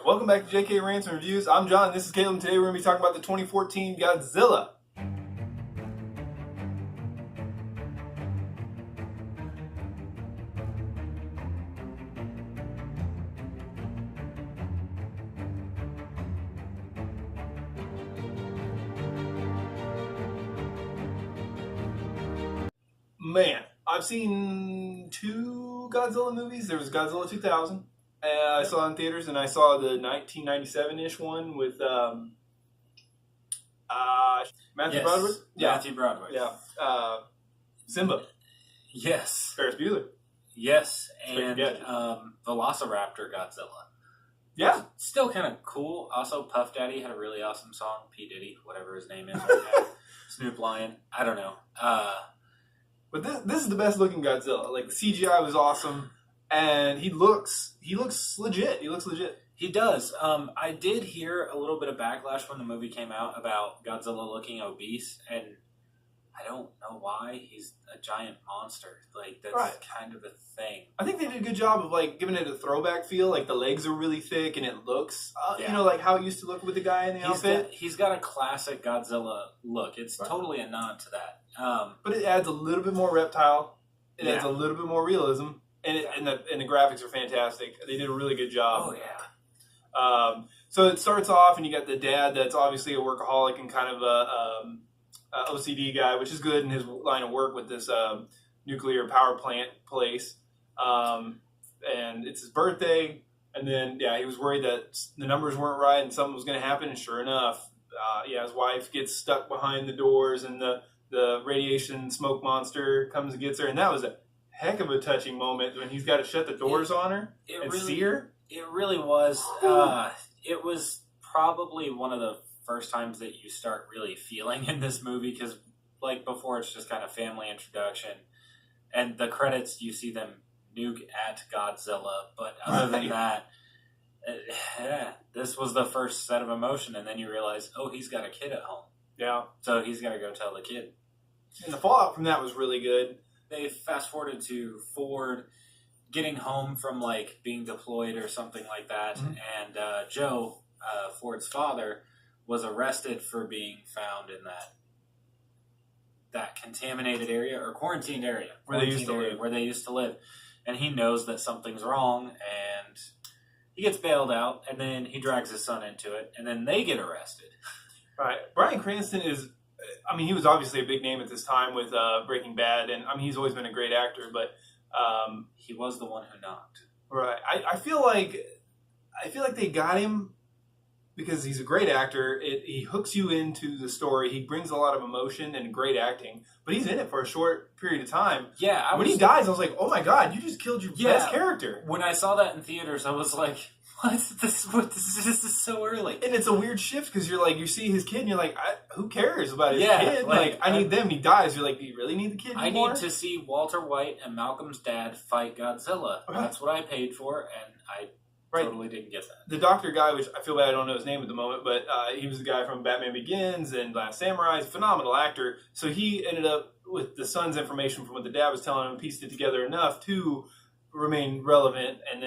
Welcome back to JK Rants and Reviews. I'm John, this is Caleb. Today we're going to be talking about the 2014 Godzilla. Man, I've seen two Godzilla movies. There was Godzilla 2000. I saw in theaters, and I saw the 1997-ish one with Matthew Broderick. Yeah, Matthew Broderick. Yeah, Simba. Yes. Ferris Bueller. Yes, and Velociraptor Godzilla. Yeah. Still kind of cool. Also, Puff Daddy had a really awesome song. P. Diddy, whatever his name is right now. Snoop Lion. I don't know. But this is the best looking Godzilla. Like, the CGI was awesome. And he looks legit. He looks legit. He does. I did hear a little bit of backlash when the movie came out about Godzilla looking obese, and I don't know why. He's a giant monster. Like, that's kind of a thing. I think they did a good job of, like, giving it a throwback feel. Like, the legs are really thick, and it looks, you know, like how it used to look with the guy in the outfit. He's got a classic Godzilla look. It's totally a nod to that. But it adds a little bit more reptile. It adds a little bit more realism. And the graphics are fantastic. They did a really good job. Oh, yeah. So it starts off, and you got the dad that's obviously a workaholic and kind of a OCD guy, which is good in his line of work with this nuclear power plant place. And it's his birthday, and then, he was worried that the numbers weren't right and something was going to happen, and sure enough, his wife gets stuck behind the doors, and the radiation smoke monster comes and gets her, and that was a heck of a touching moment when he's got to shut the doors on her and see her. It really was. It was probably one of the first times that you start really feeling in this movie, because like before it's just kind of family introduction, and the credits you see them nuke at Godzilla, but other than that, this was the first set of emotion, and then you realize, oh, he's got a kid at home. Yeah. So he's got to go tell the kid. And the fallout from that was really good. They fast forwarded to Ford getting home from like being deployed or something like that, and Joe, Ford's father, was arrested for being found in that contaminated area or quarantined area where they used to live, and he knows that something's wrong, and he gets bailed out, and then he drags his son into it, and then they get arrested. Right, Bryan Cranston is. I mean, he was obviously a big name at this time with Breaking Bad, and I mean, he's always been a great actor. But he was the one who knocked. Right. I feel like they got him because he's a great actor. He hooks you into the story. He brings a lot of emotion and great acting. But he's in it for a short period of time. Yeah. When he dies, I was like, oh my god, you just killed your best character. When I saw that in theaters, I was like, This is so early. And it's a weird shift because you're like, you see his kid and you're like, who cares about his kid? Like, I need them. He dies. You're like, do you really need the kid anymore? I need to see Walter White and Malcolm's dad fight Godzilla. Okay. That's what I paid for, and I totally didn't get that. The doctor guy, which I feel bad I don't know his name at the moment, but he was the guy from Batman Begins and Last Samurai. He's a phenomenal actor. So he ended up with the son's information from what the dad was telling him, pieced it together enough to remain relevant, and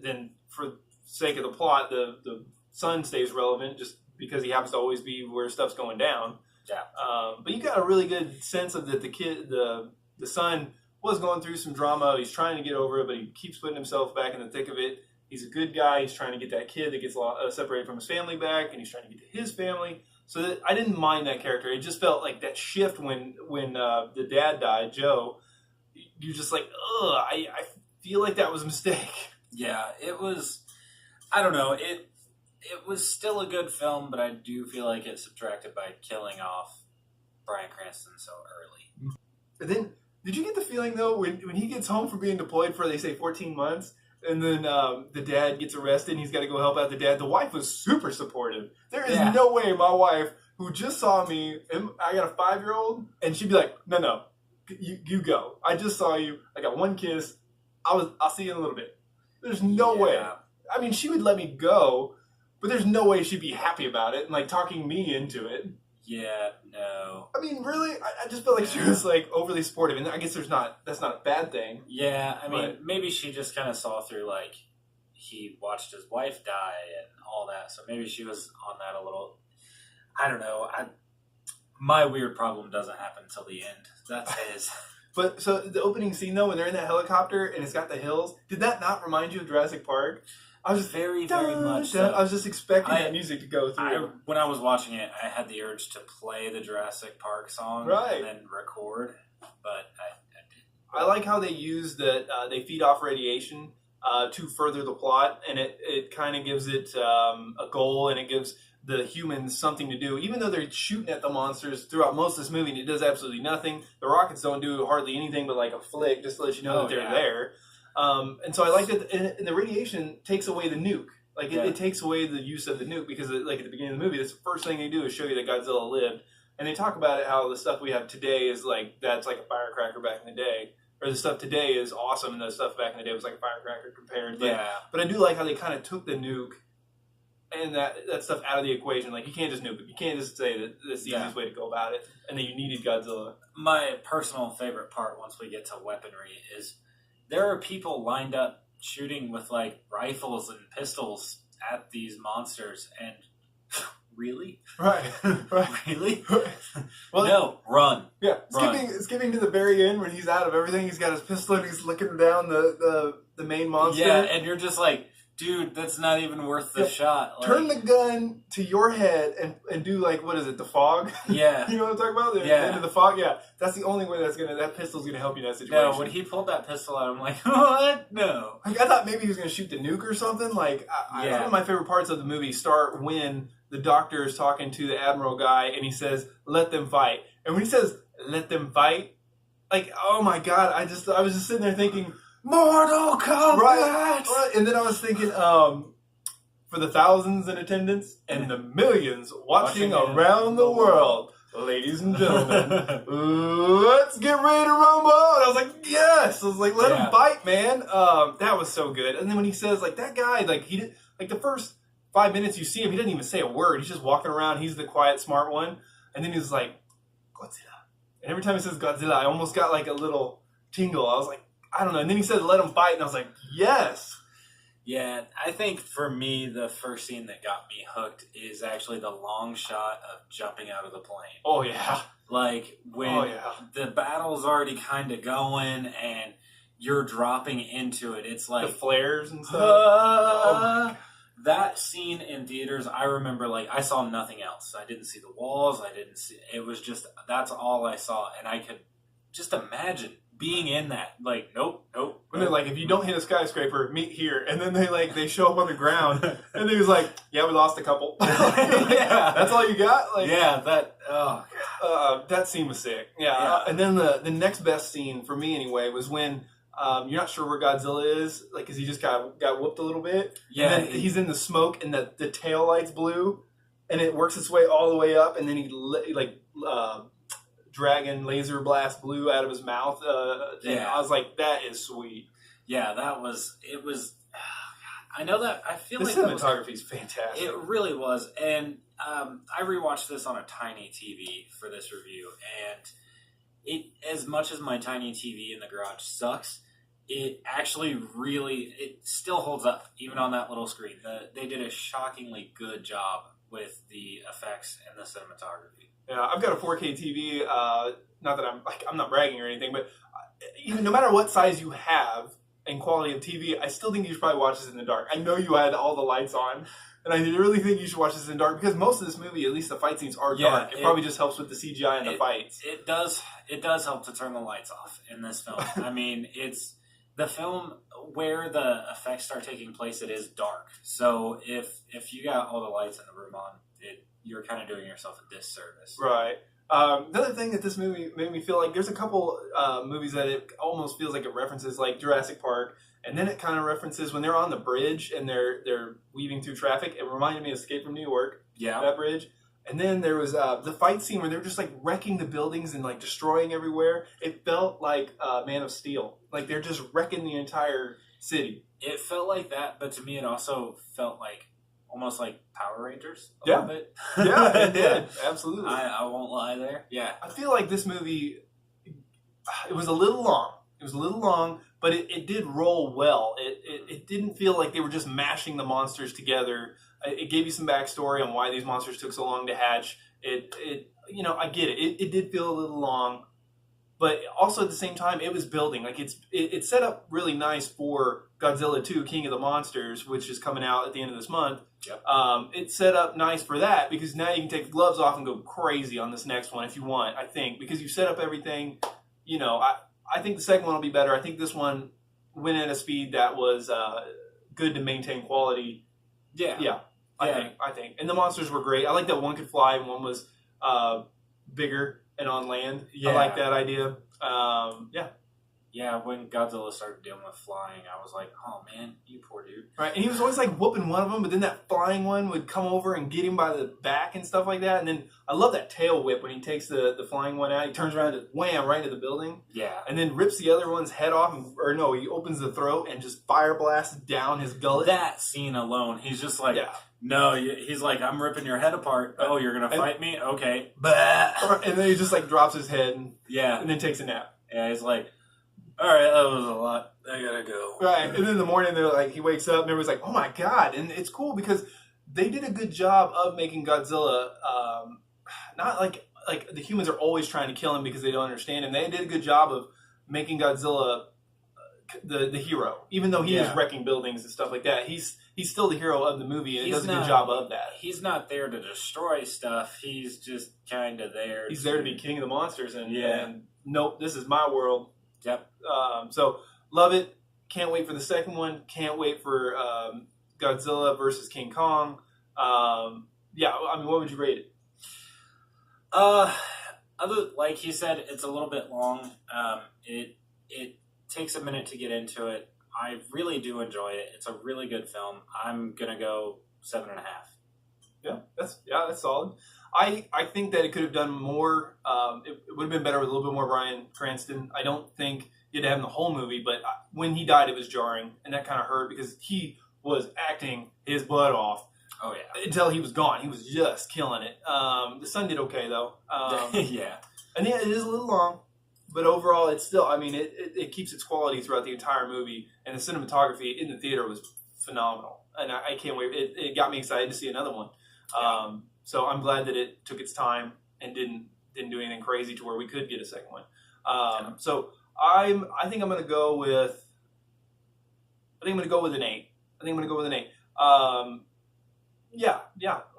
then for sake of the plot, the son stays relevant just because he happens to always be where stuff's going down. Yeah. But you got a really good sense of that the son was going through some drama. He's trying to get over it, but he keeps putting himself back in the thick of it. He's a good guy. He's trying to get that kid that gets separated from his family back, and he's trying to get to his family. So I didn't mind that character. It just felt like that shift when the dad died, Joe. You're just like, ugh, I feel like that was a mistake. Yeah, it was. I don't know. It was still a good film, but I do feel like it subtracted by killing off Bryan Cranston so early. And then, did you get the feeling, though, when he gets home from being deployed for, they say, 14 months, and then the dad gets arrested and he's got to go help out the dad, the wife was super supportive. There is no way my wife, who just saw me, and I got a 5-year-old, and she'd be like, no, you go. I just saw you. I got one kiss. I'll see you in a little bit. There's no way. I mean, she would let me go, but there's no way she'd be happy about it and, like, talking me into it. Yeah, no. I mean, really? I just felt like she was, like, overly supportive. And I guess that's not a bad thing. Yeah, I mean, maybe she just kind of saw through, like, he watched his wife die and all that. So maybe she was on that a little. I don't know. My weird problem doesn't happen until the end. That's his. But so the opening scene though, when they're in that helicopter and it's got the hills, did that not remind you of Jurassic Park? I was just very much. So. I was just expecting that music to go through. When I was watching it, I had the urge to play the Jurassic Park song and then record, but I like how they use they feed off radiation to further the plot, and it kind of gives it a goal, and it gives the humans something to do. Even though they're shooting at the monsters throughout most of this movie, and it does absolutely nothing. The rockets don't do hardly anything but like a flick, just to let you know that they're there. And so I like that, and the radiation takes away the nuke. Like it takes away the use of the nuke because, like at the beginning of the movie, that's the first thing they do is show you that Godzilla lived, and they talk about it how the stuff we have today is like that's like a firecracker back in the day, or the stuff today is awesome, and the stuff back in the day was like a firecracker compared. But I do like how they kind of took the nuke and that stuff out of the equation. Like you can't just nuke it. You can't just say that that's the easiest way to go about it, and that you needed Godzilla. My personal favorite part, once we get to weaponry, is there are people lined up shooting with like rifles and pistols at these monsters, and really, really, well, no, run. Yeah, skipping to the very end when he's out of everything. He's got his pistol and he's looking down the main monster. Yeah, and you're just like, dude, that's not even worth the shot. Like, turn the gun to your head and do like, what is it, the fog? Yeah. You know what I'm talking about? The end of the fog? Yeah. That's the only way that pistol's gonna help you in that situation. No, when he pulled that pistol out, I'm like, what? No. Like, I thought maybe he was gonna shoot the nuke or something. Like, one of my favorite parts of the movie start when the doctor is talking to the Admiral guy and he says, let them fight. And when he says, let them fight, like, oh my God, I was just sitting there thinking, Mortal Kombat! Right. And then I was thinking, for the thousands in attendance and the millions watching around the world, ladies and gentlemen, let's get ready to rumble! And I was like, yes! I was like, let him fight, man. That was so good. And then when he says, like, that guy, like, he did, like, the first 5 minutes you see him, he doesn't even say a word. He's just walking around. He's the quiet, smart one. And then he's like, Godzilla. And every time he says Godzilla, I almost got, like, a little tingle. I was like, I don't know. And then he said, let him fight. And I was like, yes. Yeah, I think for me, the first scene that got me hooked is actually the long shot of jumping out of the plane. Oh, yeah. Like, when the battle's already kind of going and you're dropping into it, it's like... the flares and stuff. Oh, my God. That scene in theaters, I remember, like, I saw nothing else. I didn't see the walls. It was just, that's all I saw. And I could just imagine being in that, like, nope. And then, like, if you don't hit a skyscraper, meet here. And then they show up on the ground, and he was like, yeah, we lost a couple. Yeah. That's all you got? Like, yeah, that scene was sick. Yeah. And then the next best scene, for me anyway, was when you're not sure where Godzilla is, like, because he just got whooped a little bit. Yeah. And then he's in the smoke, and the tail light's blue, and it works its way all the way up, and then he, dragon laser blast blue out of his mouth. And I was like, that is sweet. Yeah, it was. I know that. I feel the like cinematography is fantastic. It really was, and I rewatched this on a tiny TV for this review, and as much as my tiny TV in the garage sucks, it actually it still holds up even on that little screen. They did a shockingly good job with the effects and the cinematography. Yeah, I've got a 4K TV. Not that I'm not bragging or anything, but no matter what size you have and quality of TV, I still think you should probably watch this in the dark. I know you had all the lights on, and I really think you should watch this in the dark because most of this movie, at least the fight scenes, are dark. It probably just helps with the CGI and the fights. It does help to turn the lights off in this film. I mean, it's the film where the effects start taking place. It is dark, so if you got all the lights in the room on, you're kind of doing yourself a disservice. Right. The other thing that this movie made me feel like, there's a couple movies that it almost feels like it references, like Jurassic Park, and then it kind of references when they're on the bridge and they're weaving through traffic. It reminded me of Escape from New York. Yeah. That bridge. And then there was the fight scene where they're just like wrecking the buildings and like destroying everywhere. It felt like Man of Steel. Like they're just wrecking the entire city. It felt like that, but to me it also felt like almost like Power Rangers a Yeah. little bit. Yeah, it did. Absolutely. I won't lie there. Yeah. I feel like this movie, it was a little long. It was a little long, but it did roll well. It didn't feel like they were just mashing the monsters together. It gave you some backstory on why these monsters took so long to hatch. I get it. It did feel a little long, but also at the same time, it was building. Like it's set up really nice for Godzilla 2, King of the Monsters, which is coming out at the end of this month. Yep. It's set up nice for that because now you can take the gloves off and go crazy on this next one if you want, I think, because you set up everything. I think the second one will be better. I think this one went at a speed that was good to maintain quality. Yeah. I think. And the monsters were great. I like that one could fly and one was bigger and on land. Yeah. I like that idea. Yeah, when Godzilla started dealing with flying, I was like, oh man, you poor dude. Right, and he was always like whooping one of them, but then that flying one would come over and get him by the back and stuff like that. And then I love that tail whip when he takes the flying one out. He turns around and wham, right into the building. Yeah. And then rips the other one's head off, he opens the throat and just fire blasts down his gullet. That scene alone, he's just like, no, he's like, I'm ripping your head apart. Oh, you're going to fight me? Okay. And then he just like drops his head and then takes a nap. Yeah, he's like, all right, that was a lot. I gotta go. Right, and then in the morning, they're like, he wakes up, and everyone's like, "Oh my god!" And it's cool because they did a good job of making Godzilla not like the humans are always trying to kill him because they don't understand him. They did a good job of making Godzilla the hero, even though he is wrecking buildings and stuff like that. He's still the hero of the movie, and he does a good job of that. He's not there to destroy stuff. He's just kind of there. He's there to be king of the monsters, and nope, this is my world. Yep. So love it. Can't wait for the second one. Can't wait for Godzilla versus King Kong. What would you rate it? Like you said, it's a little bit long. It takes a minute to get into it. I really do enjoy it. It's a really good film. I'm gonna go 7.5. Yeah, that's solid. I think that it could have done more. It would have been better with a little bit more Bryan Cranston. I don't think you had to have him the whole movie, but when he died, it was jarring, and that kind of hurt because he was acting his butt off. Oh yeah, until he was gone. He was just killing it. The son did okay though. Yeah, and it is a little long, but overall, it's still. I mean, it keeps its quality throughout the entire movie, and the cinematography in the theater was phenomenal, and I can't wait. It got me excited to see another one. Yeah. So I'm glad that it took its time and didn't do anything crazy to where we could get a second one. So I think I'm going to go with. I think I'm going to go with an 8. Yeah.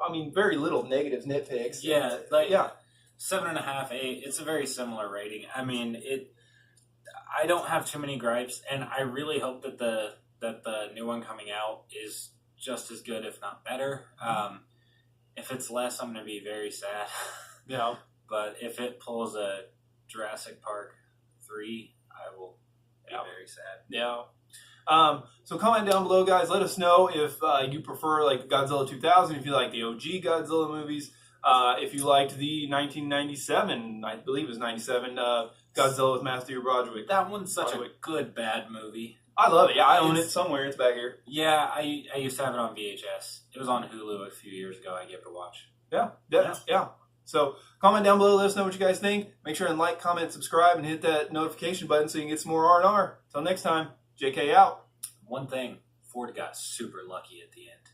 I mean, very little negatives, nitpicks. Yeah, 7.5, 8. It's a very similar rating. I mean, I don't have too many gripes, and I really hope that the new one coming out is just as good, if not better. If it's less, I'm going to be very sad. Yeah. But if it pulls a Jurassic Park 3, I will be very sad. Yeah. So comment down below, guys. Let us know if you prefer like Godzilla 2000, if you like the OG Godzilla movies, if you liked the 1997, I believe it was 97, Godzilla with Matthew Broderick. That one's such a good bad movie. I love it. Yeah, I own it somewhere. It's back here. Yeah, I used to have it on VHS. It was on Hulu a few years ago. I gave it a watch. Yeah. So comment down below. Let us know what you guys think. Make sure and like, comment, subscribe, and hit that notification button so you can get some more R&R. Until next time, JK out. One thing, Ford got super lucky at the end.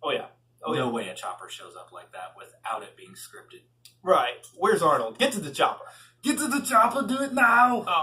Oh, yeah. No way a chopper shows up like that without it being scripted. Right. Where's Arnold? Get to the chopper. Get to the chopper. Do it now. Oh.